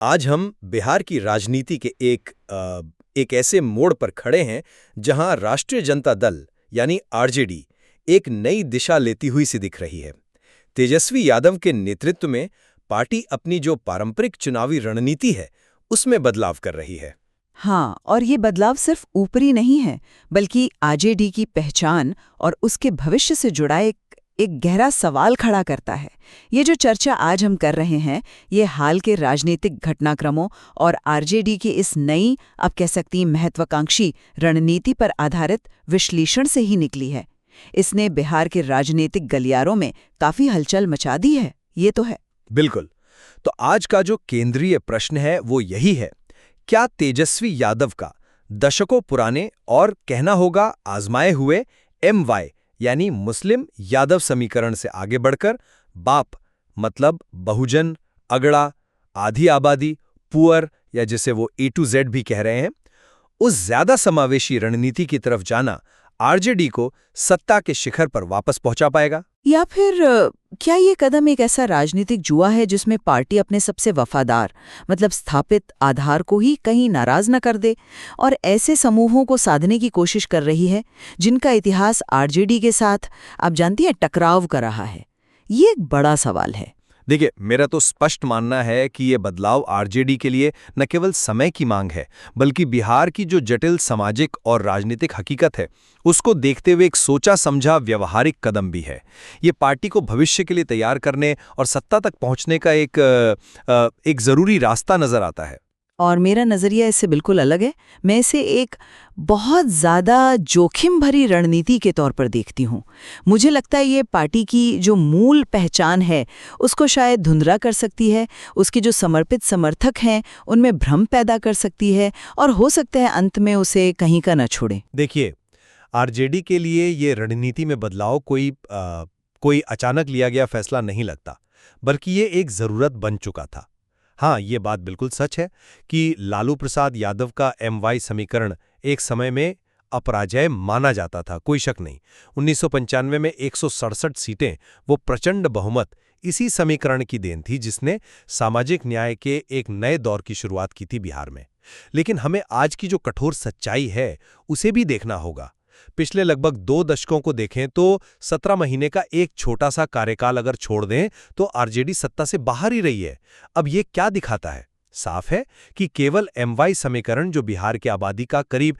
आज हम बिहार की राजनीति के एक ऐसे मोड़ पर खड़े हैं जहां राष्ट्रीय जनता दल यानी आरजेडी एक नई दिशा लेती हुई सी दिख रही है। तेजस्वी यादव के नेतृत्व में पार्टी अपनी जो पारंपरिक चुनावी रणनीति है उसमें बदलाव कर रही है। हाँ, और ये बदलाव सिर्फ ऊपरी नहीं है, बल्कि आरजेडी की पहचान और उसके भविष्य से जुड़ा एक गहरा सवाल खड़ा करता है। ये जो चर्चा आज हम कर रहे हैं, ये हाल के राजनीतिक घटनाक्रमों और आरजेडी की इस नई, आप कह सकती महत्वाकांक्षी रणनीति पर आधारित विश्लेषण से ही निकली है। इसने बिहार के राजनीतिक गलियारों में काफी हलचल मचा दी है, ये तो है। बिल्कुल। तो आज का जो केंद्रीय प्रश्न है वो यही है, क्या तेजस्वी यादव का दशकों पुराने और कहना होगा आजमाए हुए MY यानी मुस्लिम यादव समीकरण से आगे बढ़कर बाप मतलब बहुजन, अगड़ा, आधी आबादी, पुअर या जिसे वो A to Z भी कह रहे हैं, उस ज्यादा समावेशी रणनीति की तरफ जाना आरजेडी को सत्ता के शिखर पर वापस पहुंचा पाएगा? या फिर क्या ये कदम एक ऐसा राजनीतिक जुआ है जिसमें पार्टी अपने सबसे वफादार, मतलब स्थापित आधार को ही कहीं नाराज न कर दे और ऐसे समूहों को साधने की कोशिश कर रही है जिनका इतिहास आरजेडी के साथ, आप जानती हैं, टकराव कर रहा है? ये एक बड़ा सवाल है। देखिए, मेरा तो स्पष्ट मानना है कि ये बदलाव आरजेडी के लिए न केवल समय की मांग है, बल्कि बिहार की जो जटिल सामाजिक और राजनीतिक हकीकत है, उसको देखते हुए एक सोचा समझा व्यवहारिक कदम भी है। ये पार्टी को भविष्य के लिए तैयार करने और सत्ता तक पहुंचने का एक जरूरी रास्ता नजर आता है। और मेरा नज़रिया इससे बिल्कुल अलग है। मैं इसे एक बहुत ज़्यादा जोखिम भरी रणनीति के तौर पर देखती हूँ। मुझे लगता है ये पार्टी की जो मूल पहचान है उसको शायद धुंधला कर सकती है, उसके जो समर्पित समर्थक हैं उनमें भ्रम पैदा कर सकती है और हो सकता है अंत में उसे कहीं का न छोड़े। देखिए, आरजेडी के लिए ये रणनीति में बदलाव कोई अचानक लिया गया फैसला नहीं लगता, बल्कि ये एक ज़रूरत बन चुका था। हाँ, ये बात बिल्कुल सच है कि लालू प्रसाद यादव का MY समीकरण एक समय में अपराजय माना जाता था, कोई शक नहीं। 1995 में 167 सीटें, वो प्रचंड बहुमत इसी समीकरण की देन थी जिसने सामाजिक न्याय के एक नए दौर की शुरुआत की थी बिहार में। लेकिन हमें आज की जो कठोर सच्चाई है उसे भी देखना होगा। पिछले लगभग 2 दशकों को देखें तो 17 महीने का एक छोटा सा कार्यकाल अगर छोड़ दें तो आरजेडी सत्ता से बाहर ही रही है। अब ये क्या दिखाता है? साफ है कि केवल MY समीकरण, जो बिहार की आबादी का करीब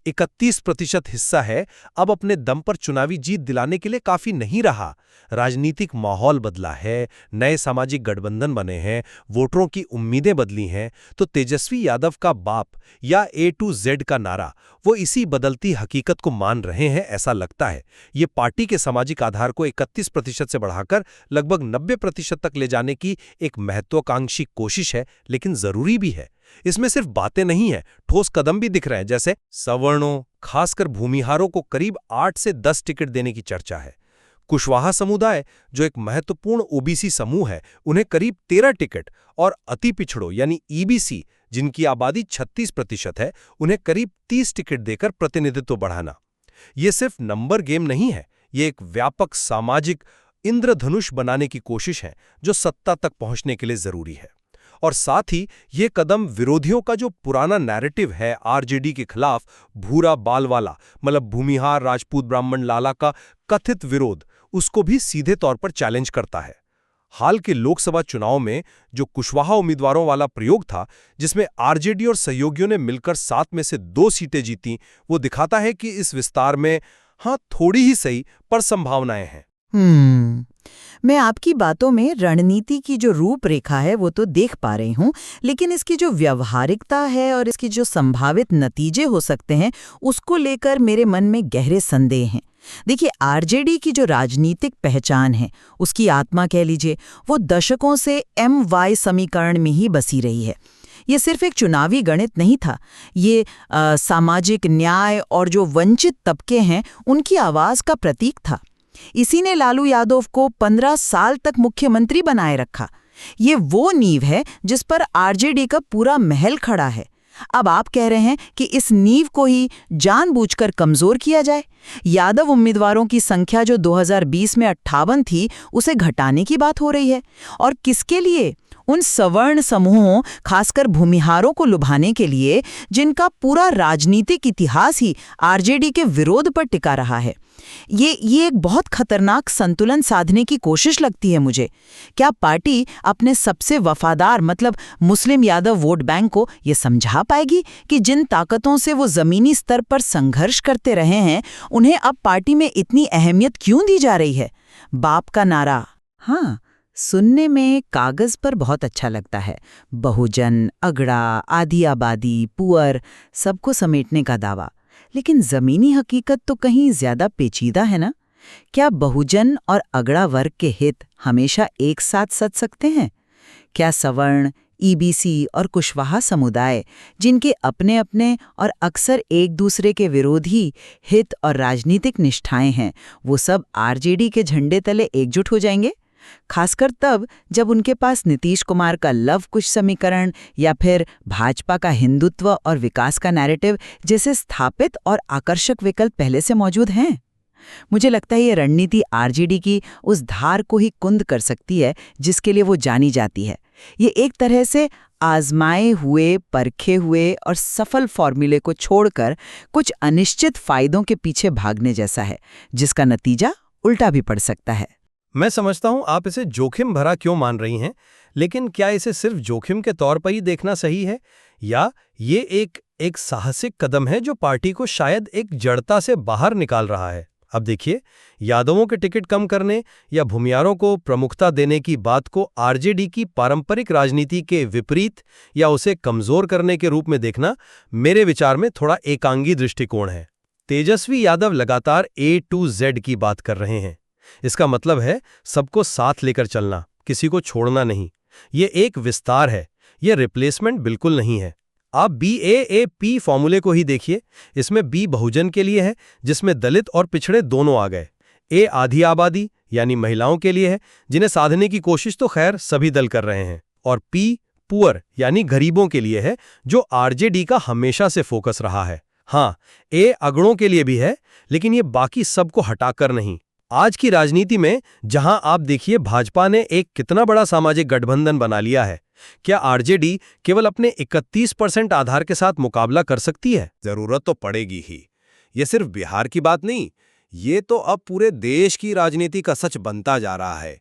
31% हिस्सा है, अब अपने दम पर चुनावी जीत दिलाने के लिए काफी नहीं रहा। राजनीतिक माहौल बदला है, नए सामाजिक गठबंधन बने हैं, वोटरों की उम्मीदें बदली हैं। तो तेजस्वी यादव का बाप या A to Z का नारा वो इसी बदलती हकीकत को मान रहे हैं, ऐसा लगता है। ये पार्टी के सामाजिक आधार को 31% से बढ़ाकर लगभग 90% तक ले जाने की एक महत्वाकांक्षी कोशिश है, लेकिन जरूरी भी है। इसमें सिर्फ बातें नहीं हैं, ठोस कदम भी दिख रहे हैं, जैसे सवर्णों, खासकर भूमिहारों को करीब 8 से 10 टिकट देने की चर्चा है। कुशवाहा समुदाय, जो एक महत्वपूर्ण OBC समूह है, उन्हें करीब 13 टिकट और अति पिछड़ों यानी EBC, जिनकी आबादी 36% है, उन्हें करीब 30 टिकट देकर प्रतिनिधित्व बढ़ाना। ये सिर्फ नंबर गेम नहीं है, ये एक व्यापक सामाजिक इंद्रधनुष बनाने की कोशिश है जो सत्ता तक पहुंचने के लिए जरूरी है। और साथ ही ये कदम विरोधियों का जो पुराना नैरेटिव है आरजेडी के खिलाफ, भूरा बाल वाला, मतलब भूमिहार राजपूत ब्राह्मण लाला का कथित विरोध, उसको भी सीधे तौर पर चैलेंज करता है। हाल के लोकसभा चुनाव में जो कुशवाहा उम्मीदवारों वाला प्रयोग था, जिसमें आरजेडी और सहयोगियों ने मिलकर 7 में से 2 सीटें जीती, वो दिखाता है कि इस विस्तार में हाँ थोड़ी ही सही पर संभावनाएं हैं। मैं आपकी बातों में रणनीति की जो रूपरेखा है वो तो देख पा रही हूँ, लेकिन इसकी जो व्यवहारिकता है और इसकी जो संभावित नतीजे हो सकते हैं उसको लेकर मेरे मन में गहरे संदेह हैं। देखिए, आरजेडी की जो राजनीतिक पहचान है, उसकी आत्मा कह लीजिए, वो दशकों से MY समीकरण में ही बसी रही है। ये सिर्फ एक चुनावी गणित नहीं था, ये सामाजिक न्याय और जो वंचित तबके हैं उनकी आवाज का प्रतीक था। इसी ने लालू यादव को 15 साल तक मुख्यमंत्री बनाए रखा। ये वो नींव है जिस पर आरजेडी का पूरा महल खड़ा है। अब आप कह रहे हैं कि इस नींव को ही जानबूझकर कमजोर किया जाए। यादव उम्मीदवारों की संख्या जो 2020 में 58 थी, उसे घटाने की बात हो रही है। और किसके लिए? उन सवर्ण समूहों, खासकर भूमिहारों को लुभाने के लिए, जिनका पूरा राजनीतिक इतिहास ही आरजेडी के विरोध पर टिका रहा है। ये एक बहुत खतरनाक संतुलन साधने की कोशिश लगती है मुझे। क्या पार्टी अपने सबसे वफादार मतलब मुस्लिम यादव वोट बैंक को ये समझा पाएगी कि जिन ताकतों से वो जमीनी स्तर पर संघर्ष करते रहे हैं, उन्हें अब पार्टी में इतनी अहमियत क्यों दी जा रही है? बाप का नारा, हाँ, सुनने में कागज पर बहुत अच्छा लगता है। बहुजन, अगड़ा, आधी आबादी, पुअर, सबको समेटने का दावा। लेकिन जमीनी हकीकत तो कहीं ज्यादा पेचीदा है ना? क्या बहुजन और अगड़ा वर्ग के हित हमेशा एक साथ सच सकते हैं? क्या सवर्ण, ईबीसी और कुशवाहा समुदाय, जिनके अपने अपने और अक्सर एक दूसरे के विरोधी हित और राजनीतिक निष्ठाएं हैं, वो सब आरजेडी के झंडे तले एकजुट हो जाएंगे? खासकर तब जब उनके पास नीतीश कुमार का लव कुश समीकरण या फिर भाजपा का हिंदुत्व और विकास का नैरेटिव जैसे स्थापित और आकर्षक विकल्प पहले से मौजूद हैं। मुझे लगता है ये रणनीति आरजेडी की उस धार को ही कुंद कर सकती है जिसके लिए वो जानी जाती है। ये एक तरह से आजमाए हुए, परखे हुए और सफल फॉर्मूले को छोड़कर कुछ अनिश्चित फायदों के पीछे भागने जैसा है, जिसका नतीजा उल्टा भी पड़ सकता है। मैं समझता हूं आप इसे जोखिम भरा क्यों मान रही हैं, लेकिन क्या इसे सिर्फ जोखिम के तौर पर ही देखना सही है, या ये एक साहसिक कदम है जो पार्टी को शायद एक जड़ता से बाहर निकाल रहा है? अब देखिए, यादवों के टिकट कम करने या भूमियारों को प्रमुखता देने की बात को आरजेडी की पारंपरिक राजनीति के विपरीत या उसे कमजोर करने के रूप में देखना मेरे विचार में थोड़ा एकांगी दृष्टिकोण है। तेजस्वी यादव लगातार A to Z की बात कर रहे हैं। इसका मतलब है सबको साथ लेकर चलना, किसी को छोड़ना नहीं। ये एक विस्तार है, ये रिप्लेसमेंट बिल्कुल नहीं है। आप BAAP फॉर्मूले को ही देखिए। इसमें B बहुजन के लिए है, जिसमें दलित और पिछड़े दोनों आ गए। A आधी आबादी यानी महिलाओं के लिए है, जिन्हें साधने की कोशिश तो खैर सभी दल कर रहे हैं। और P पुअर यानी गरीबों के लिए है, जो आरजेडी का हमेशा से फोकस रहा है। हाँ, A अगड़ों के लिए भी है, लेकिन ये बाकी सबको हटाकर नहीं। आज की राजनीति में जहां आप देखिए भाजपा ने एक कितना बड़ा सामाजिक गठबंधन बना लिया है, क्या आरजेडी केवल अपने 31% आधार के साथ मुकाबला कर सकती है? जरूरत तो पड़ेगी ही। ये सिर्फ बिहार की बात नहीं, ये तो अब पूरे देश की राजनीति का सच बनता जा रहा है।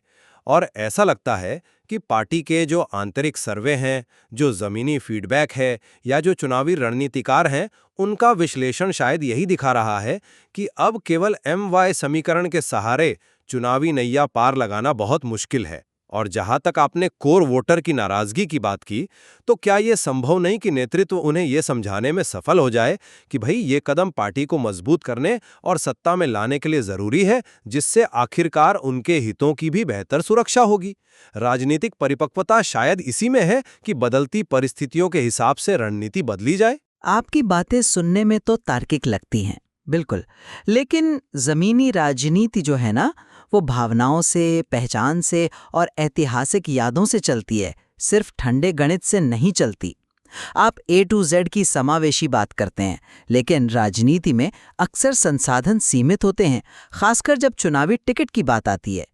और ऐसा लगता है कि पार्टी के जो आंतरिक सर्वे हैं, जो जमीनी फीडबैक है या जो चुनावी रणनीतिकार हैं, उनका विश्लेषण शायद यही दिखा रहा है कि अब केवल MY समीकरण के सहारे चुनावी नैया पार लगाना बहुत मुश्किल है। और जहां तक आपने कोर वोटर की नाराजगी की बात की, तो क्या ये संभव नहीं कि नेतृत्व उन्हें ये समझाने में सफल हो जाए कि भाई ये कदम पार्टी को मजबूत करने और सत्ता में लाने के लिए जरूरी है, जिससे आखिरकार उनके हितों की भी बेहतर सुरक्षा होगी? राजनीतिक परिपक्वता शायद इसी में है कि बदलती परिस्थितियों के हिसाब से रणनीति बदली जाए। आपकी बातें सुनने में तो तार्किक लगती हैं, बिल्कुल, लेकिन जमीनी राजनीति जो है ना, वो भावनाओं से, पहचान से और ऐतिहासिक यादों से चलती है, सिर्फ ठंडे गणित से नहीं चलती। आप A to Z की समावेशी बात करते हैं, लेकिन राजनीति में अक्सर संसाधन सीमित होते हैं, खासकर जब चुनावी टिकट की बात आती है।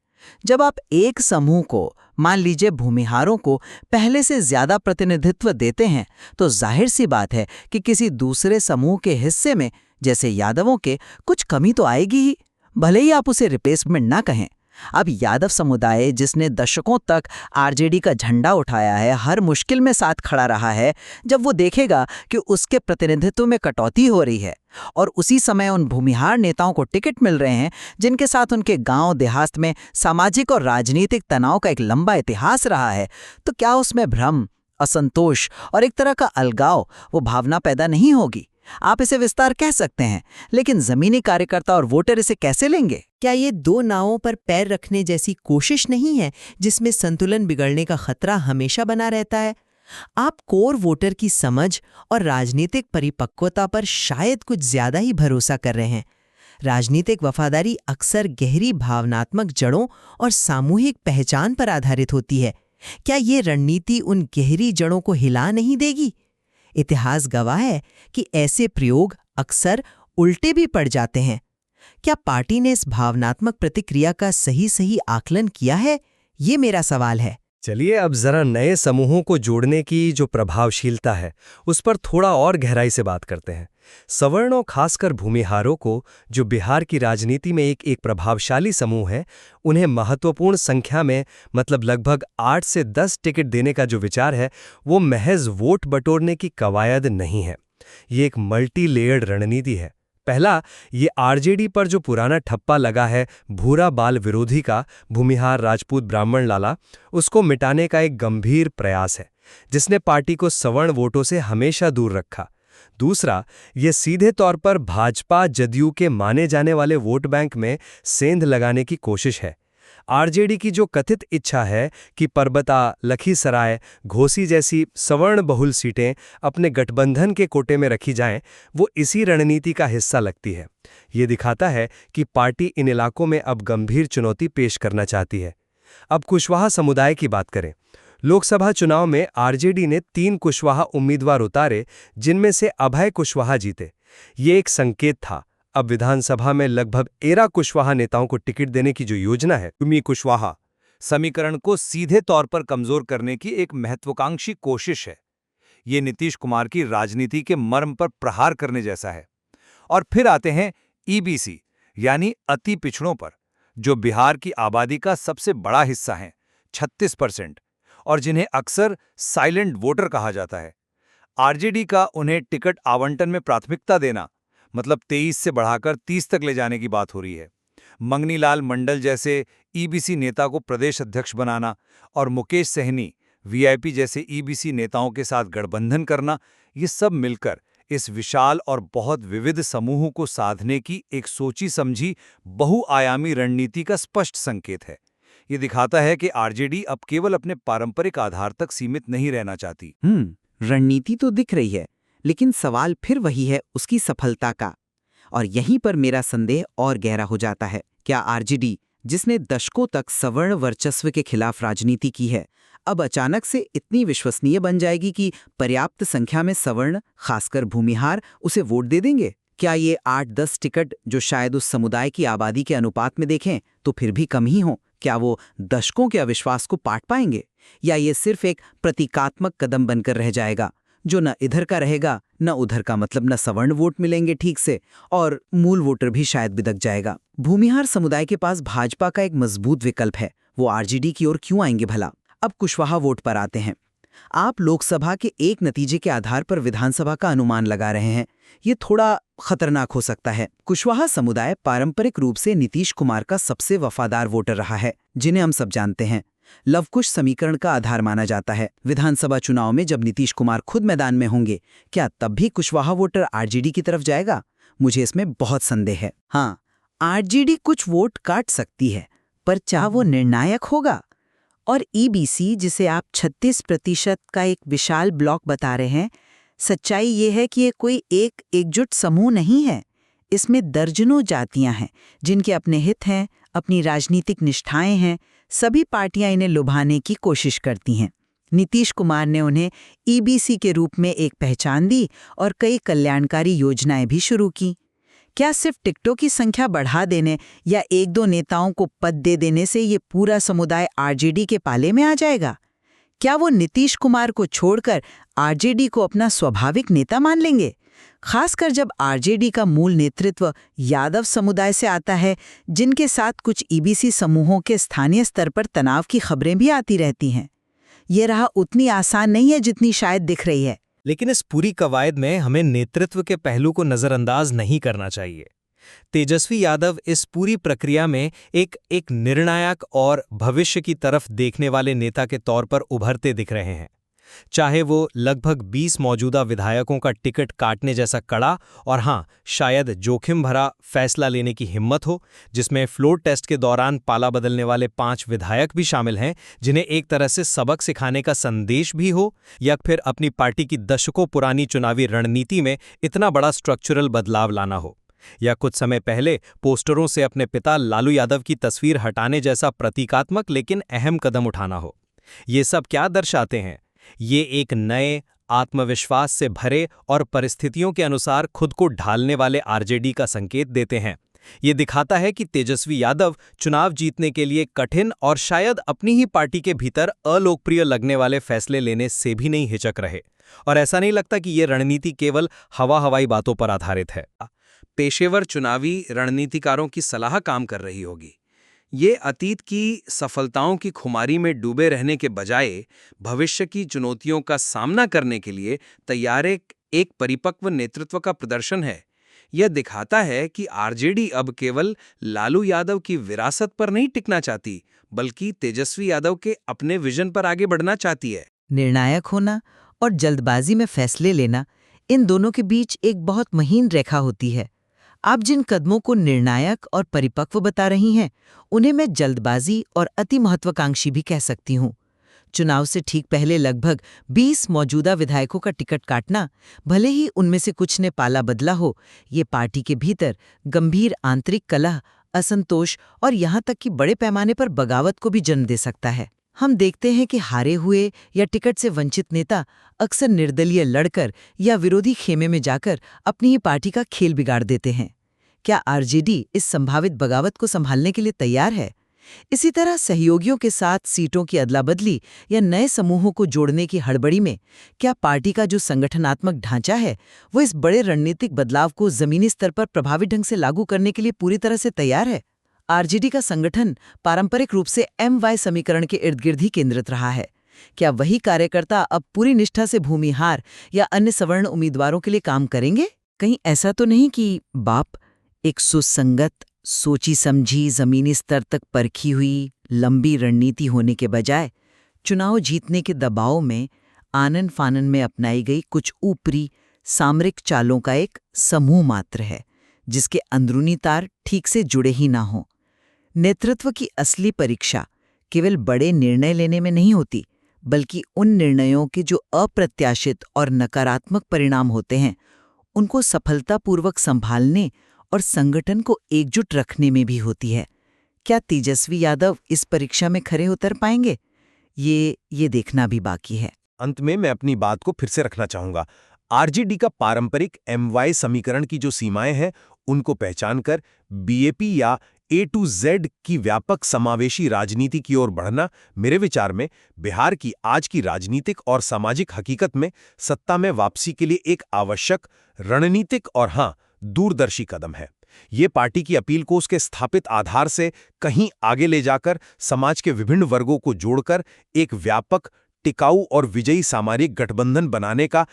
जब आप एक समूह को, मान लीजिए भूमिहारों को, पहले से ज्यादा प्रतिनिधित्व देते हैं, तो जाहिर सी बात है कि किसी दूसरे समूह के हिस्से में, जैसे यादवों के, कुछ कमी तो आएगी ही, भले ही आप उसे रिप्लेसमेंट ना कहें। अब यादव समुदाय, जिसने दशकों तक आरजेडी का झंडा उठाया है, हर मुश्किल में साथ खड़ा रहा है, जब वो देखेगा कि उसके प्रतिनिधित्व में कटौती हो रही है और उसी समय उन भूमिहार नेताओं को टिकट मिल रहे हैं जिनके साथ उनके गांव देहात में सामाजिक और राजनीतिक तनाव का एक लंबा इतिहास रहा है, तो क्या उसमें भ्रम, असंतोष और एक तरह का अलगाव, वो भावना पैदा नहीं होगी? आप इसे विस्तार कह सकते हैं, लेकिन जमीनी कार्यकर्ता और वोटर इसे कैसे लेंगे? क्या ये दो नावों पर पैर रखने जैसी कोशिश नहीं है, जिसमें संतुलन बिगड़ने का खतरा हमेशा बना रहता है? आप कोर वोटर की समझ और राजनीतिक परिपक्वता पर शायद कुछ ज्यादा ही भरोसा कर रहे हैं। राजनीतिक वफादारी अक्सर गहरी भावनात्मक जड़ों और सामूहिक पहचान पर आधारित होती है। क्या ये रणनीति उन गहरी जड़ों को हिला नहीं देगी? इतिहास गवाह है कि ऐसे प्रयोग अक्सर उल्टे भी पड़ जाते हैं। क्या पार्टी ने इस भावनात्मक प्रतिक्रिया का सही आकलन किया है? ये मेरा सवाल है। चलिए अब जरा नए समूहों को जोड़ने की जो प्रभावशीलता है उस पर थोड़ा और गहराई से बात करते हैं। सवर्ण और खासकर भूमिहारों को, जो बिहार की राजनीति में एक प्रभावशाली समूह है, उन्हें महत्वपूर्ण संख्या में, मतलब लगभग 8 से 10 टिकट देने का जो विचार है वो महज वोट बटोरने की कवायद नहीं है। ये एक मल्टी लेयर्ड रणनीति है। पहला, ये आरजेडी पर जो पुराना ठप्पा लगा है भूरा बाल विरोधी का, भूमिहार राजपूत ब्राह्मण लाला, उसको मिटाने का एक गंभीर प्रयास है जिसने पार्टी को सवर्ण वोटों से हमेशा दूर रखा। दूसरा, ये सीधे तौर पर भाजपा जदयू के माने जाने वाले वोट बैंक में सेंध लगाने की कोशिश है। आरजेडी की जो कथित इच्छा है कि परबता, लखीसराय, घोसी जैसी सवर्ण बहुल सीटें अपने गठबंधन के कोटे में रखी जाएं, वो इसी रणनीति का हिस्सा लगती है। ये दिखाता है कि पार्टी इन इलाकों में अब गंभीर चुनौती पेश करना चाहती है। अब कुशवाहा समुदाय की बात करें। लोकसभा चुनाव में आरजेडी ने 3 कुशवाहा उम्मीदवार उतारे, जिनमें से अभय कुशवाहा जीते। ये एक संकेत था। अब विधानसभा में लगभग 13 कुशवाहा नेताओं को टिकट देने की जो योजना है, तुमी कुशवाहा समीकरण को सीधे तौर पर कमजोर करने की एक महत्वाकांक्षी कोशिश है। ये नीतीश कुमार की राजनीति के मर्म पर प्रहार करने जैसा है। और फिर आते हैं ईबीसी यानी अति पिछड़ों पर, जो बिहार की आबादी का सबसे बड़ा हिस्सा है, 36%, और जिन्हें अक्सर साइलेंट वोटर कहा जाता है। आरजेडी का उन्हें टिकट आवंटन में प्राथमिकता देना, मतलब 23 से बढ़ाकर 30 तक ले जाने की बात हो रही है। मंगनीलाल मंडल जैसे ईबीसी नेता को प्रदेश अध्यक्ष बनाना और मुकेश सहनी, वीआईपी जैसे ईबीसी नेताओं के साथ गठबंधन करना, ये सब मिलकर इस विशाल और बहुत विविध समूह को साधने की एक सोची समझी बहुआयामी रणनीति का स्पष्ट संकेत है। ये दिखाता है कि आरजेडी अब केवल अपने पारंपरिक आधार तक सीमित नहीं रहना चाहती। रणनीति तो दिख रही है, लेकिन सवाल फिर वही है उसकी सफलता का। और यहीं पर मेरा संदेह और गहरा हो जाता है। क्या आरजेडी, जिसने दशकों तक सवर्ण वर्चस्व के खिलाफ राजनीति की है, अब अचानक से इतनी विश्वसनीय बन जाएगी कि पर्याप्त संख्या में सवर्ण, खासकर भूमिहार, उसे वोट दे देंगे? क्या ये 8-10 टिकट, जो शायद उस समुदाय की आबादी के अनुपात में देखें तो फिर भी कम ही हों, क्या वो दशकों के अविश्वास को पाट पाएंगे? या ये सिर्फ एक प्रतीकात्मक कदम बनकर रह जाएगा, जो न इधर का रहेगा न उधर का, मतलब न सवर्ण वोट मिलेंगे ठीक से और मूल वोटर भी शायद बिदक जाएगा? भूमिहार समुदाय के पास भाजपा का एक मजबूत विकल्प है, वो आरजेडी की ओर क्यों आएंगे भला? अब कुशवाहा वोट पर आते हैं। आप लोकसभा के एक नतीजे के आधार पर विधानसभा का अनुमान लगा रहे हैं। ये थोड़ा खतरनाक हो सकता है। कुशवाहा समुदाय पारंपरिक रूप से नीतीश कुमार का सबसे वफादार वोटर रहा है, जिन्हें हम सब जानते हैं। लवकुश समीकरण का आधार माना जाता है। विधानसभा चुनाव में जब नीतीश कुमार खुद मैदान में होंगे, क्या तब भी कुशवाहा वोटर आरजेडी की तरफ जाएगा? मुझे इसमें बहुत संदेह है। हाँ, आरजेडी कुछ वोट काट सकती है, पर क्या वो निर्णायक होगा? और ईबीसी, जिसे आप 36% का एक विशाल ब्लॉक बता रहे हैं, सच्चाई ये है कि ये कोई एक एकजुट समूह नहीं है। इसमें दर्जनों जातियां हैं जिनके अपने हित हैं, अपनी राजनीतिक निष्ठाएं हैं। सभी पार्टियां इन्हें लुभाने की कोशिश करती हैं। नीतीश कुमार ने उन्हें ईबीसी के रूप में एक पहचान दी और कई कल्याणकारी योजनाएं भी शुरू की। क्या सिर्फ टिकटों की संख्या बढ़ा देने या 1-2 नेताओं को पद दे देने से ये पूरा समुदाय आरजेडी के पाले में आ जाएगा? क्या वो नीतीश कुमार को छोड़कर आरजेडी को अपना स्वाभाविक नेता मान लेंगे? खासकर जब आरजेडी का मूल नेतृत्व यादव समुदाय से आता है, जिनके साथ कुछ ईबीसी समूहों के स्थानीय स्तर पर तनाव की खबरें भी आती रहती हैं। ये राह उतनी आसान नहीं है जितनी शायद दिख रही है। लेकिन इस पूरी कवायद में हमें नेतृत्व के पहलू को नज़रअंदाज नहीं करना चाहिए। तेजस्वी यादव इस पूरी प्रक्रिया में एक निर्णायक और भविष्य की तरफ देखने वाले नेता के तौर पर उभरते दिख रहे हैं। चाहे वो लगभग 20 मौजूदा विधायकों का टिकट काटने जैसा कड़ा और हाँ, शायद जोखिम भरा फैसला लेने की हिम्मत हो, जिसमें फ्लोर टेस्ट के दौरान पाला बदलने वाले 5 विधायक भी शामिल हैं, जिन्हें एक तरह से सबक सिखाने का संदेश भी हो, या फिर अपनी पार्टी की दशकों पुरानी चुनावी रणनीति में इतना बड़ा स्ट्रक्चरल बदलाव लाना हो, या कुछ समय पहले पोस्टरों से अपने पिता लालू यादव की तस्वीर हटाने जैसा प्रतीकात्मक लेकिन अहम कदम उठाना हो। ये सब क्या दर्शाते हैं? ये एक नए, आत्मविश्वास से भरे और परिस्थितियों के अनुसार खुद को ढालने वाले आरजेडी का संकेत देते हैं। ये दिखाता है कि तेजस्वी यादव चुनाव जीतने के लिए कठिन और शायद अपनी ही पार्टी के भीतर अलोकप्रिय लगने वाले फैसले लेने से भी नहीं हिचक रहे। और ऐसा नहीं लगता कि ये रणनीति केवल हवाई बातों पर आधारित है। पेशेवर चुनावी रणनीतिकारों की सलाह काम कर रही होगी। ये अतीत की सफलताओं की खुमारी में डूबे रहने के बजाय भविष्य की चुनौतियों का सामना करने के लिए तैयार एक परिपक्व नेतृत्व का प्रदर्शन है। यह दिखाता है कि आरजेडी अब केवल लालू यादव की विरासत पर नहीं टिकना चाहती, बल्कि तेजस्वी यादव के अपने विजन पर आगे बढ़ना चाहती है। निर्णायक होना और जल्दबाजी में फैसले लेना, इन दोनों के बीच एक बहुत महीन रेखा होती है। आप जिन कदमों को निर्णायक और परिपक्व बता रही हैं, उन्हें मैं जल्दबाजी और अति महत्वाकांक्षी भी कह सकती हूँ। चुनाव से ठीक पहले लगभग 20 मौजूदा विधायकों का टिकट काटना, भले ही उनमें से कुछ ने पाला बदला हो, ये पार्टी के भीतर गंभीर आंतरिक कलह, असंतोष और यहाँ तक कि बड़े पैमाने पर बगावत को भी जन्म दे सकता है। हम देखते हैं कि हारे हुए या टिकट से वंचित नेता अक्सर निर्दलीय लड़कर या विरोधी खेमे में जाकर अपनी ही पार्टी का खेल बिगाड़ देते हैं। क्या आरजेडी इस संभावित बगावत को संभालने के लिए तैयार है? इसी तरह सहयोगियों के साथ सीटों की अदला-बदली या नए समूहों को जोड़ने की हड़बड़ी में क्या पार्टी का जो संगठनात्मक ढांचा है, वो इस बड़े रणनीतिक बदलाव को जमीनी स्तर पर प्रभावी ढंग से लागू करने के लिए पूरी तरह से तैयार है? आरजेडी का संगठन पारंपरिक रूप से MY समीकरण के इर्द गिर्द ही केंद्रित रहा है। क्या वही कार्यकर्ता अब पूरी निष्ठा से भूमिहार या अन्य सवर्ण उम्मीदवारों के लिए काम करेंगे? कहीं ऐसा तो नहीं कि बाप एक सुसंगत, सोची समझी, जमीनी स्तर तक परखी हुई लंबी रणनीति होने के बजाय चुनाव जीतने के दबाव में आनन फानन में अपनाई गई कुछ ऊपरी सामरिक चालों का एक समूह मात्र है, जिसके अंदरूनी तार ठीक से जुड़े ही ना हों। नेतृत्व की असली परीक्षा केवल बड़े निर्णय लेने में नहीं होती, बल्कि उन निर्णयों के जो अप्रत्याशित और नकारात्मक परिणाम होते हैं, उनको सफलतापूर्वक संभालने और संगठन को एकजुट रखने में भी होती है। क्या तेजस्वी यादव इस परीक्षा में खरे उतर पाएंगे? ये देखना भी बाकी है। अंत में मैं अपनी बात को फिर से रखना चाहूंगा। आरजेडी का पारंपरिक MY समीकरण की जो सीमाएं हैं, उनको पहचानकर BAP या A to Z की व्यापक समावेशी राजनीति की ओर बढ़ना मेरे विचार में बिहार की आज की राजनीतिक और सामाजिक हकीकत में सत्ता में वापसी के लिए एक आवश्यक रणनीतिक और दूरदर्शी कदम है। ये पार्टी की अपील को उसके स्थापित आधार से कहीं आगे ले जाकर समाज के विभिन्न वर्गों को जोड़कर एक व्यापक, टिकाऊ और विजयी सामरिक गठबंधन बनाने का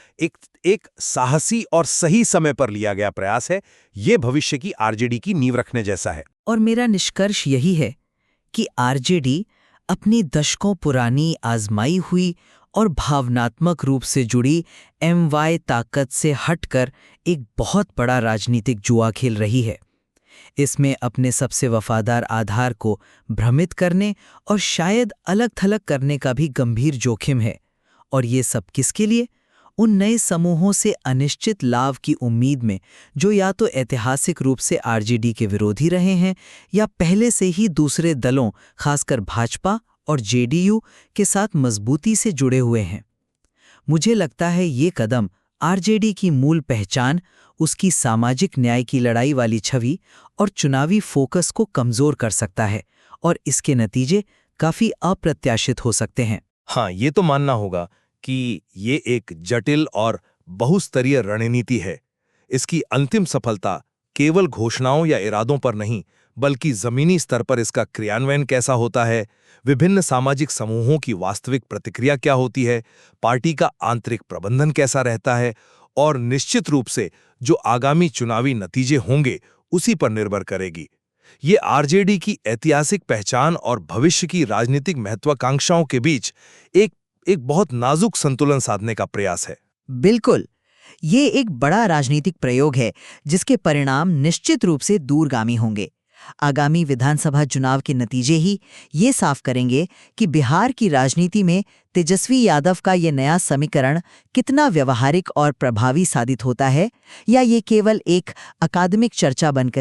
एक साहसी और सही समय पर लिया गया प्रयास है। ये भविष्य की आरजेडी की नींव रखने जैसा है। और मेरा निष्कर्ष यही है कि आरजेडी अपनी दशकों पुरानी आजमाई हुई और भावनात्मक रूप से जुड़ी MY ताकत से हटकर एक बहुत बड़ा राजनीतिक जुआ खेल रही है। इसमें अपने सबसे वफादार आधार को भ्रमित करने और शायद अलग-थलग करने का भी गंभीर जोखिम है। और ये सब किसके लिए? उन नए समूहों से अनिश्चित लाभ की उम्मीद में जो या तो ऐतिहासिक रूप से आरजेडी के विरोधी रहे हैं या पहले से ही दूसरे दलों, खासकर भाजपा और JDU के साथ मजबूती से जुड़े हुए हैं। मुझे लगता है ये कदम आरजेडी की मूल पहचान, उसकी सामाजिक न्याय की लड़ाई वाली छवि और चुनावी फोकस को कमजोर कर सकता है और इसके नतीजे काफी अप्रत्याशित हो सकते हैं। हाँ, ये तो मानना होगा कि ये एक जटिल और बहुस्तरीय रणनीति है। इसकी अंतिम सफलता केवल घोषणाओं या इरादों पर नहीं, बल्कि जमीनी स्तर पर इसका क्रियान्वयन कैसा होता है, विभिन्न सामाजिक समूहों की वास्तविक प्रतिक्रिया क्या होती है, पार्टी का आंतरिक प्रबंधन कैसा रहता है और निश्चित रूप से जो आगामी चुनावी नतीजे होंगे उसी पर निर्भर करेगी। ये आरजेडी की ऐतिहासिक पहचान और भविष्य की राजनीतिक महत्वाकांक्षाओं के बीच एक बहुत नाजुक संतुलन साधने का प्रयास है। बिल्कुल, ये एक बड़ा राजनीतिक प्रयोग है जिसके परिणाम निश्चित रूप से दूरगामी होंगे। आगामी विधानसभा चुनाव के नतीजे ही ये साफ करेंगे कि बिहार की राजनीति में तेजस्वी यादव का ये नया समीकरण कितना व्यवहारिक और प्रभावी साबित होता है, या ये केवल एक अकादमिक चर्चा बनकर